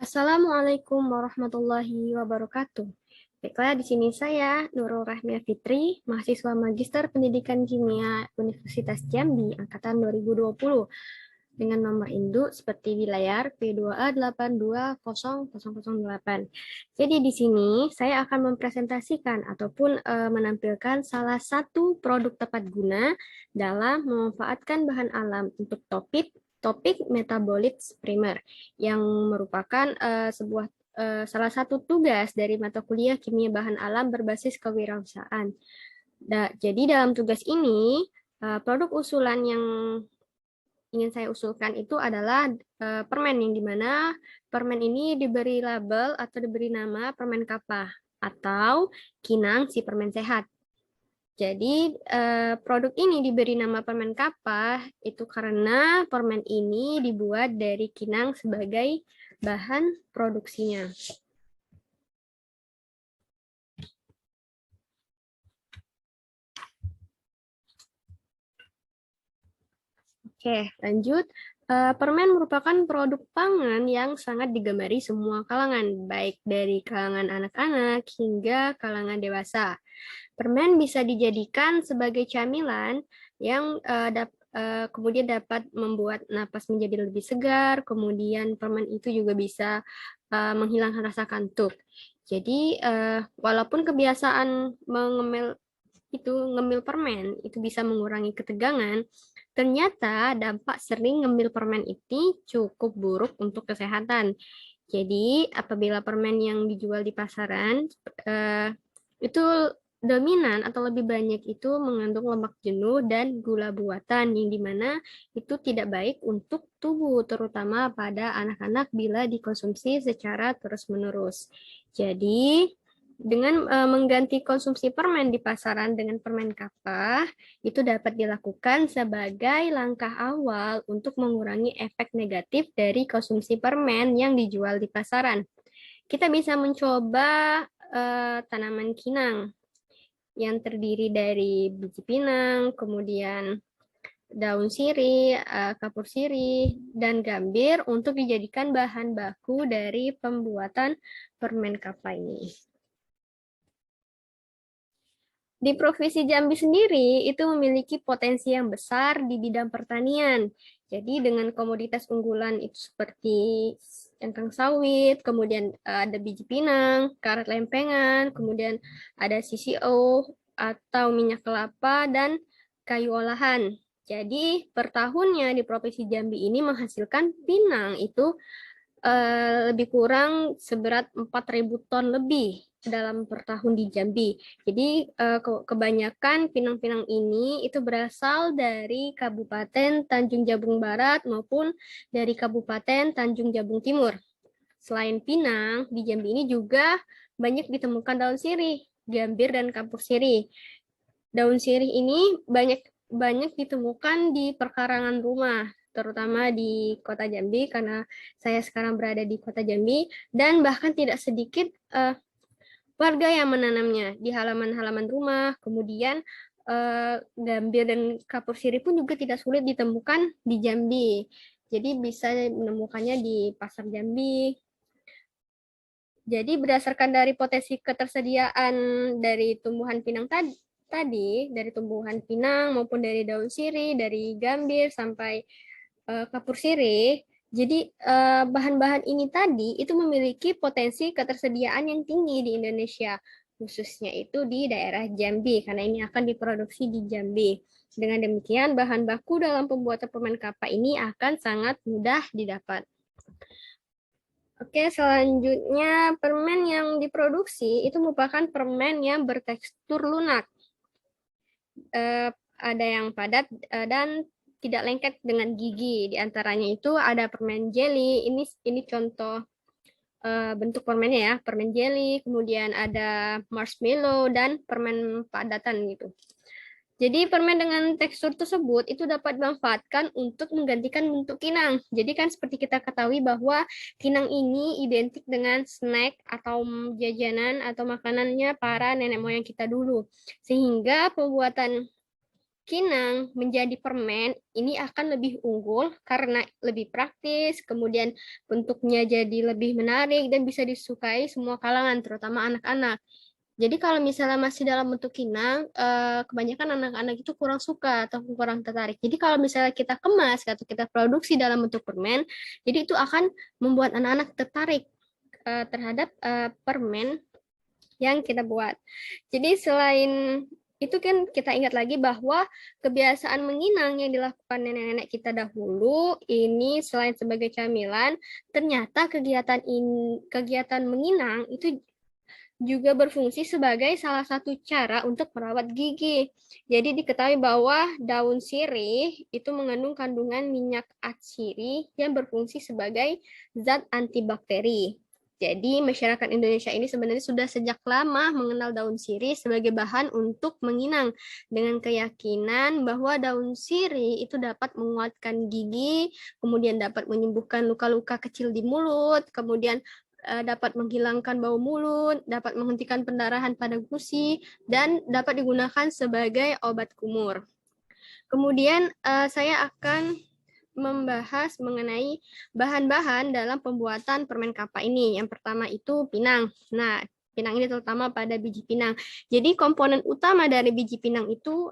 Assalamualaikum warahmatullahi wabarakatuh. Baiklah, di sini saya Nurul Rahmia Fitri, mahasiswa Magister Pendidikan Kimia Universitas Jambi angkatan 2020 dengan nomor induk seperti di layar P2A8200008. Jadi di sini saya akan mempresentasikan ataupun menampilkan salah satu produk tepat guna dalam memanfaatkan bahan alam untuk topik metabolit primer yang merupakan salah satu tugas dari mata kuliah kimia bahan alam berbasis kewirausahaan. Jadi dalam tugas ini, produk usulan yang ingin saya usulkan itu adalah permen yang dimana permen ini diberi label atau diberi nama permen kapah atau kinang si permen sehat. Jadi produk ini diberi nama permen kapah itu karena permen ini dibuat dari kinang sebagai bahan produksinya. Oke, lanjut. Permen merupakan produk pangan yang sangat digemari semua kalangan, baik dari kalangan anak-anak hingga kalangan dewasa. Permen bisa dijadikan sebagai camilan yang kemudian dapat membuat napas menjadi lebih segar, kemudian permen itu juga bisa menghilangkan rasa kantuk. Jadi, walaupun kebiasaan ngemil permen itu bisa mengurangi ketegangan, ternyata dampak sering ngemil permen ini cukup buruk untuk kesehatan. Jadi, apabila permen yang dijual di pasaran itu dominan atau lebih banyak itu mengandung lemak jenuh dan gula buatan yang dimana itu tidak baik untuk tubuh, terutama pada anak-anak bila dikonsumsi secara terus-menerus. Jadi, dengan mengganti konsumsi permen di pasaran dengan permen kapah, itu dapat dilakukan sebagai langkah awal untuk mengurangi efek negatif dari konsumsi permen yang dijual di pasaran. Kita bisa mencoba tanaman kinang yang terdiri dari biji pinang, kemudian daun sirih, kapur sirih, dan gambir untuk dijadikan bahan baku dari pembuatan permen kapah ini. Di Provinsi Jambi sendiri itu memiliki potensi yang besar di bidang pertanian. Jadi dengan komoditas unggulan itu seperti centang sawit, kemudian ada biji pinang, karet lempengan, kemudian ada CCO atau minyak kelapa dan kayu olahan. Jadi per tahunnya di Provinsi Jambi ini menghasilkan pinang itu lebih kurang seberat 4.000 ton lebih dalam per tahun di Jambi. Jadi kebanyakan pinang-pinang ini itu berasal dari Kabupaten Tanjung Jabung Barat maupun dari Kabupaten Tanjung Jabung Timur. Selain pinang, di Jambi ini juga banyak ditemukan daun sirih, gambir, dan kapur sirih. Daun sirih ini banyak ditemukan di perkarangan rumah, terutama di Kota Jambi karena saya sekarang berada di Kota Jambi dan bahkan tidak sedikit warga yang menanamnya di halaman-halaman rumah. Kemudian gambir dan kapur sirih pun juga tidak sulit ditemukan di Jambi. Jadi bisa menemukannya di pasar Jambi. Jadi berdasarkan dari potensi ketersediaan dari tumbuhan pinang tadi dari tumbuhan pinang maupun dari daun sirih, dari gambir sampai kapur sirih. Jadi bahan-bahan ini tadi itu memiliki potensi ketersediaan yang tinggi di Indonesia, khususnya itu di daerah Jambi karena ini akan diproduksi di Jambi. Dengan demikian bahan baku dalam pembuatan permen kapah ini akan sangat mudah didapat. Oke, selanjutnya permen yang diproduksi itu merupakan permen yang bertekstur lunak. Ada yang padat dan tidak lengket dengan gigi. Di antaranya itu ada permen jelly. Ini contoh bentuk permennya ya, permen jelly. Kemudian ada marshmallow dan permen padatan gitu. Jadi permen dengan tekstur tersebut itu dapat dimanfaatkan untuk menggantikan bentuk kinang. Jadi kan seperti kita ketahui bahwa kinang ini identik dengan snack atau jajanan atau makanannya para nenek moyang kita dulu. Sehingga pembuatan kinang menjadi permen, ini akan lebih unggul karena lebih praktis, kemudian bentuknya jadi lebih menarik dan bisa disukai semua kalangan, terutama anak-anak. Jadi kalau misalnya masih dalam bentuk kinang, kebanyakan anak-anak itu kurang suka atau kurang tertarik. Jadi kalau misalnya kita kemas atau kita produksi dalam bentuk permen, jadi itu akan membuat anak-anak tertarik terhadap permen yang kita buat. Jadi selain itu kan kita ingat lagi bahwa kebiasaan menginang yang dilakukan nenek-nenek kita dahulu ini selain sebagai camilan, ternyata kegiatan menginang itu juga berfungsi sebagai salah satu cara untuk merawat gigi. Jadi diketahui bahwa daun sirih itu mengandung kandungan minyak atsiri yang berfungsi sebagai zat antibakteri. Jadi masyarakat Indonesia ini sebenarnya sudah sejak lama mengenal daun sirih sebagai bahan untuk menginang dengan keyakinan bahwa daun sirih itu dapat menguatkan gigi, kemudian dapat menyembuhkan luka-luka kecil di mulut, kemudian dapat menghilangkan bau mulut, dapat menghentikan pendarahan pada gusi, dan dapat digunakan sebagai obat kumur. Kemudian saya akan membahas mengenai bahan-bahan dalam pembuatan permen kappa ini. Yang pertama itu pinang. Nah, pinang ini terutama pada biji pinang. Jadi komponen utama dari biji pinang itu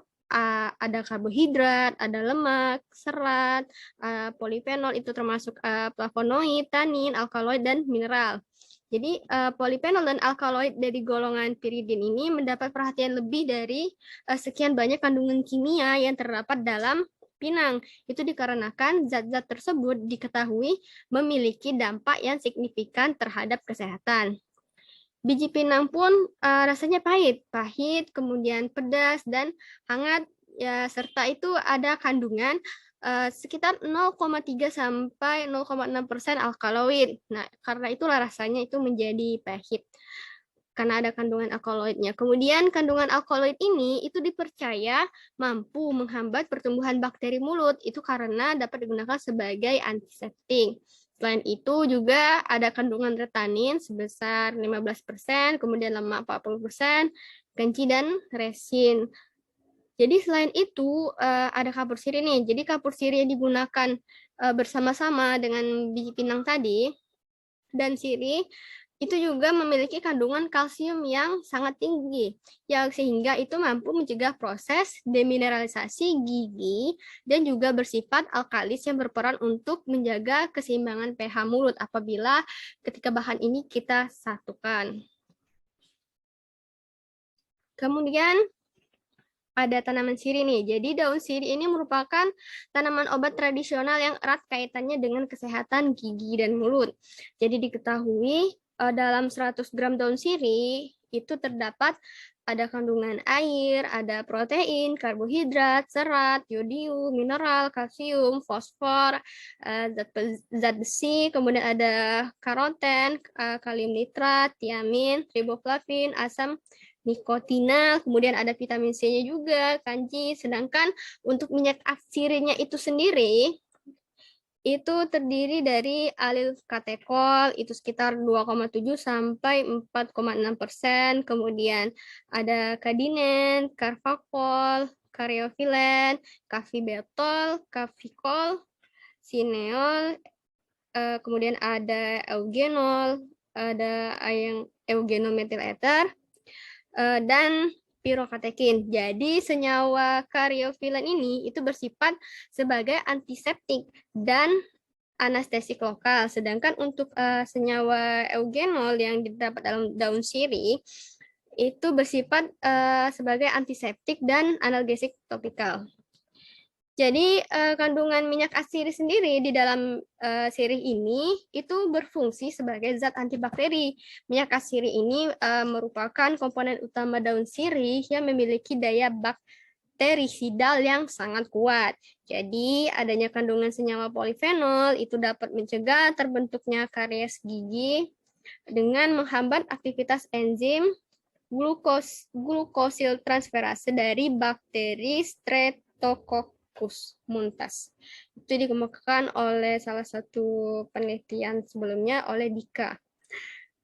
ada karbohidrat, ada lemak, serat, polifenol itu termasuk flavonoid, tanin, alkaloid, dan mineral. Jadi polifenol dan alkaloid dari golongan piridin ini mendapat perhatian lebih dari sekian banyak kandungan kimia yang terdapat dalam pinang. Itu dikarenakan zat-zat tersebut diketahui memiliki dampak yang signifikan terhadap kesehatan. Biji pinang pun rasanya pahit, kemudian pedas dan hangat, ya, serta itu ada kandungan sekitar 0,3 sampai 0,6% alkaloid. Nah, karena itulah rasanya itu menjadi pahit karena ada kandungan alkaloidnya. Kemudian kandungan alkaloid ini itu dipercaya mampu menghambat pertumbuhan bakteri mulut, itu karena dapat digunakan sebagai antiseptik. Selain itu juga ada kandungan retanin sebesar 15%, kemudian lemak 40%, kenci dan resin. Jadi selain itu ada kapur sirih nih. Jadi kapur sirih yang digunakan bersama-sama dengan biji pinang tadi dan sirih itu juga memiliki kandungan kalsium yang sangat tinggi, yang sehingga itu mampu mencegah proses demineralisasi gigi dan juga bersifat alkalis yang berperan untuk menjaga keseimbangan pH mulut apabila ketika bahan ini kita satukan. Kemudian ada tanaman sirih nih. Jadi daun sirih ini merupakan tanaman obat tradisional yang erat kaitannya dengan kesehatan gigi dan mulut. Jadi diketahui dalam 100 gram daun sirih itu terdapat ada kandungan air, ada protein, karbohidrat, serat, yodium, mineral, kalsium, fosfor, zat besi, kemudian ada karoten, kalium nitrat, tiamin, riboflavin, asam nikotina, kemudian ada vitamin C-nya juga, kanji. Sedangkan untuk minyak atsirinya itu sendiri, itu terdiri dari alil katekol, itu sekitar 2,7 sampai 4,6%. Kemudian ada kadinen, karfakol, karyofilen, kafibetol, kafikol, sineol, kemudian ada eugenol, ada yang eugenomethil ether, dan pirokatekin. Jadi senyawa karyofilen ini itu bersifat sebagai antiseptik dan anestesik lokal. Sedangkan untuk senyawa eugenol yang didapat dalam daun sirih itu bersifat sebagai antiseptik dan analgesik topikal. Jadi kandungan minyak atsiri sendiri di dalam sirih ini itu berfungsi sebagai zat antibakteri. Minyak atsiri ini merupakan komponen utama daun sirih yang memiliki daya bakterisidal yang sangat kuat. Jadi adanya kandungan senyawa polifenol itu dapat mencegah terbentuknya karies gigi dengan menghambat aktivitas enzim glukosil transferase dari bakteri Streptococcus muntas. Itu dikemukakan oleh salah satu penelitian sebelumnya oleh Dika.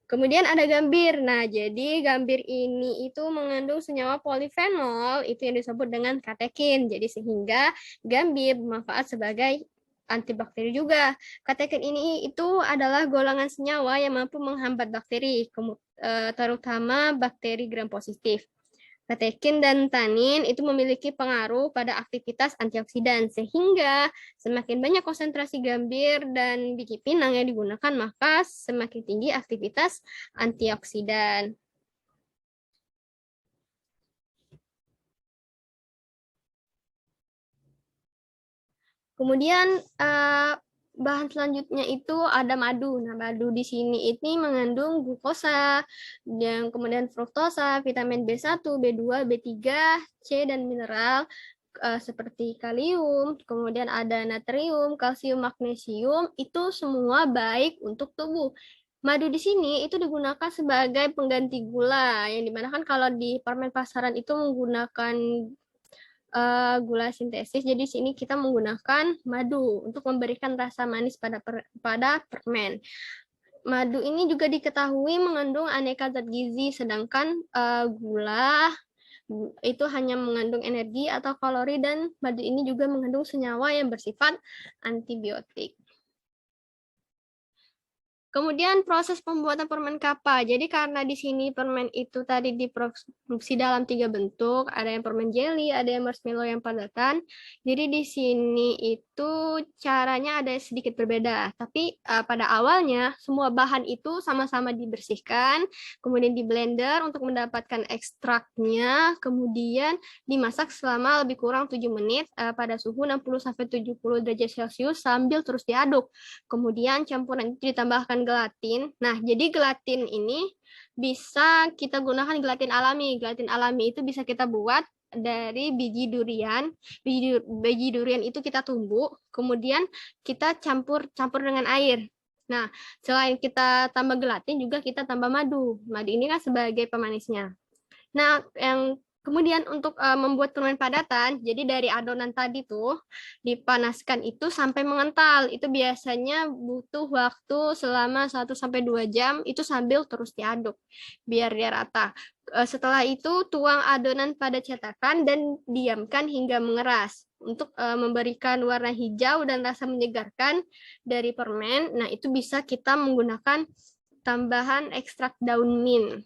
Kemudian ada gambir. Nah, jadi gambir ini itu mengandung senyawa polifenol, itu yang disebut dengan katekin. Jadi sehingga gambir bermanfaat sebagai antibakteri juga. Katekin ini itu adalah golongan senyawa yang mampu menghambat bakteri, terutama bakteri gram positif. Katekin dan tanin itu memiliki pengaruh pada aktivitas antioksidan, sehingga semakin banyak konsentrasi gambir dan biji pinang yang digunakan, maka semakin tinggi aktivitas antioksidan. Kemudian bahan selanjutnya itu ada madu. Nah, madu di sini ini mengandung glukosa, yang kemudian fruktosa, vitamin B1, B2, B3, C, dan mineral seperti kalium, kemudian ada natrium, kalsium, magnesium, itu semua baik untuk tubuh. Madu di sini itu digunakan sebagai pengganti gula, yang dimana kan kalau di permen pasaran itu menggunakan gula sintesis. Jadi sini kita menggunakan madu untuk memberikan rasa manis pada permen. Madu ini juga diketahui mengandung aneka zat gizi, sedangkan gula itu hanya mengandung energi atau kalori, dan madu ini juga mengandung senyawa yang bersifat antibiotik. Kemudian proses pembuatan permen kapa. Jadi karena di sini permen itu tadi diproduksi dalam 3 bentuk, ada yang permen jelly, ada yang marshmallow yang padatan. Jadi di sini itu caranya ada sedikit berbeda. Tapi pada awalnya semua bahan itu sama-sama dibersihkan, kemudian di blender untuk mendapatkan ekstraknya, kemudian dimasak selama lebih kurang 7 menit pada suhu 60-70 derajat Celcius sambil terus diaduk. Kemudian campuran itu ditambahkan gelatin. Nah, jadi gelatin ini bisa kita gunakan gelatin alami. Gelatin alami itu bisa kita buat dari biji durian. Biji durian itu kita tumbuk, kemudian kita campur dengan air. Nah, selain kita tambah gelatin, juga kita tambah madu. Madu ini kan sebagai pemanisnya. Nah, yang kemudian untuk membuat permen padatan, jadi dari adonan tadi tuh dipanaskan itu sampai mengental. Itu biasanya butuh waktu selama 1-2 jam itu sambil terus diaduk biar dia rata. Setelah itu tuang adonan pada cetakan dan diamkan hingga mengeras untuk memberikan warna hijau dan rasa menyegarkan dari permen. Nah, itu bisa kita menggunakan tambahan ekstrak daun mint.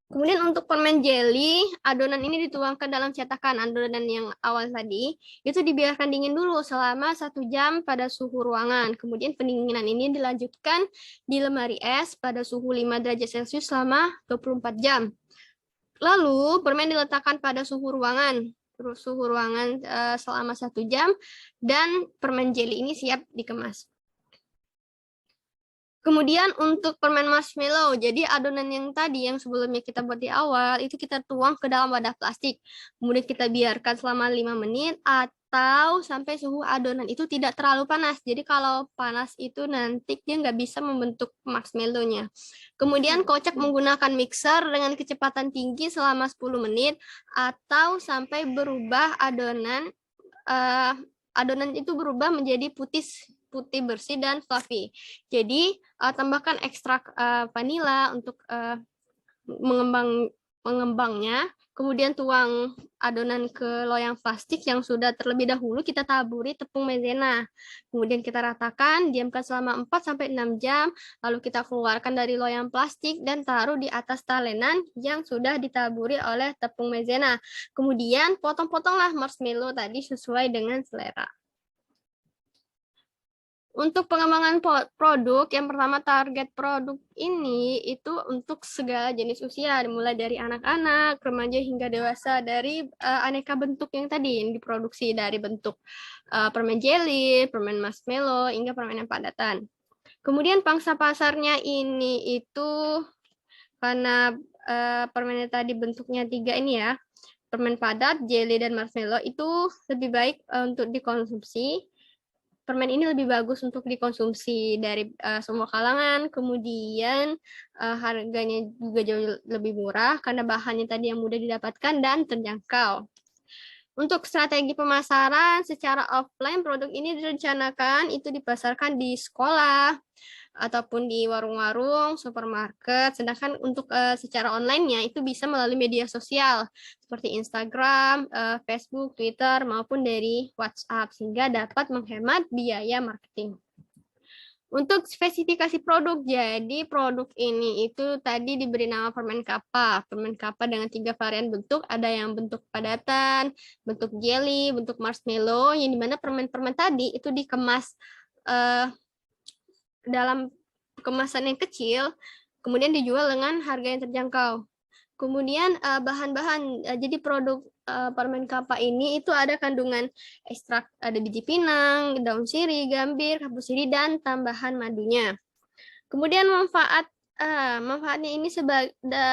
Kemudian untuk permen jelly, adonan ini dituangkan dalam cetakan. Adonan yang awal tadi, itu dibiarkan dingin dulu selama 1 jam pada suhu ruangan. Kemudian pendinginan ini dilanjutkan di lemari es pada suhu 5 derajat Celcius selama 24 jam. Lalu permen diletakkan pada suhu ruangan selama 1 jam, dan permen jelly ini siap dikemas. Kemudian untuk permen marshmallow, jadi adonan yang tadi yang sebelumnya kita buat di awal, itu kita tuang ke dalam wadah plastik. Kemudian kita biarkan selama 5 menit atau sampai suhu adonan itu tidak terlalu panas. Jadi kalau panas itu nanti dia nggak bisa membentuk marshmallow-nya. Kemudian kocok menggunakan mixer dengan kecepatan tinggi selama 10 menit atau sampai berubah adonan itu berubah menjadi putih bersih dan fluffy. Jadi tambahkan ekstrak vanila untuk mengembangnya. Kemudian tuang adonan ke loyang plastik yang sudah terlebih dahulu kita taburi tepung maizena. Kemudian kita ratakan, diamkan selama 4-6 jam, lalu kita keluarkan dari loyang plastik dan taruh di atas talenan yang sudah ditaburi oleh tepung maizena. Kemudian potong-potonglah marshmallow tadi sesuai dengan selera. Untuk pengembangan produk, yang pertama target produk ini itu untuk segala jenis usia, mulai dari anak-anak, remaja hingga dewasa, dari aneka bentuk yang tadi yang diproduksi, dari bentuk permen jelly, permen marshmallow, hingga permen yang padatan. Kemudian pangsa pasarnya ini itu karena permennya tadi bentuknya 3 ini ya, permen padat, jelly, dan marshmallow, itu lebih baik untuk dikonsumsi. Permen ini lebih bagus untuk dikonsumsi dari semua kalangan, kemudian harganya juga jauh lebih murah karena bahannya tadi yang mudah didapatkan dan terjangkau. Untuk strategi pemasaran secara offline, produk ini direncanakan itu dipasarkan di sekolah, ataupun di warung-warung, supermarket. Sedangkan untuk secara online-nya itu bisa melalui media sosial seperti Instagram, Facebook, Twitter, maupun dari WhatsApp, sehingga dapat menghemat biaya marketing. Untuk spesifikasi produk, jadi produk ini itu tadi diberi nama permen kappa. Permen kappa dengan 3 varian bentuk, ada yang bentuk padatan, bentuk jelly, bentuk marshmallow, yang dimana permen-permen tadi itu dikemas dalam kemasan yang kecil, kemudian dijual dengan harga yang terjangkau. Kemudian bahan-bahan, jadi produk permen kappa ini itu ada kandungan ekstrak, ada biji pinang, daun sirih, gambir, kapur sirih, dan tambahan madunya. Kemudian manfaatnya ini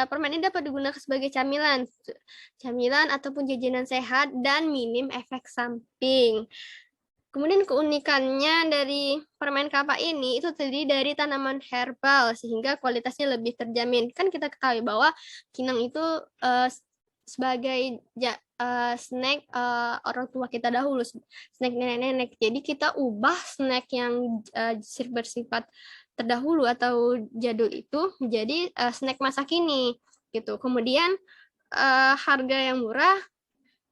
permen ini dapat digunakan sebagai camilan ataupun jajanan sehat dan minim efek samping. Kemudian keunikannya dari permen kappa ini itu terdiri dari tanaman herbal sehingga kualitasnya lebih terjamin. Kan kita ketahui bahwa kinang itu sebagai snack orang tua kita dahulu, snack nenek-nenek. Jadi kita ubah snack yang bersifat terdahulu atau jadul itu menjadi snack masa kini gitu. Kemudian harga yang murah,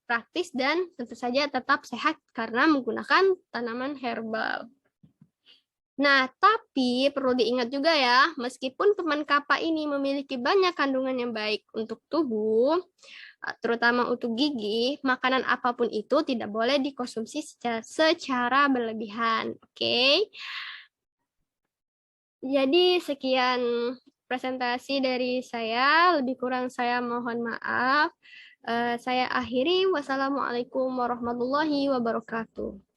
praktis, dan tentu saja tetap sehat karena menggunakan tanaman herbal. Nah, tapi perlu diingat juga ya, meskipun permen kappa ini memiliki banyak kandungan yang baik untuk tubuh, terutama untuk gigi, makanan apapun itu tidak boleh dikonsumsi secara berlebihan. Oke? Jadi sekian presentasi dari saya, lebih kurang saya mohon maaf. Saya akhiri. Wassalamualaikum warahmatullahi wabarakatuh.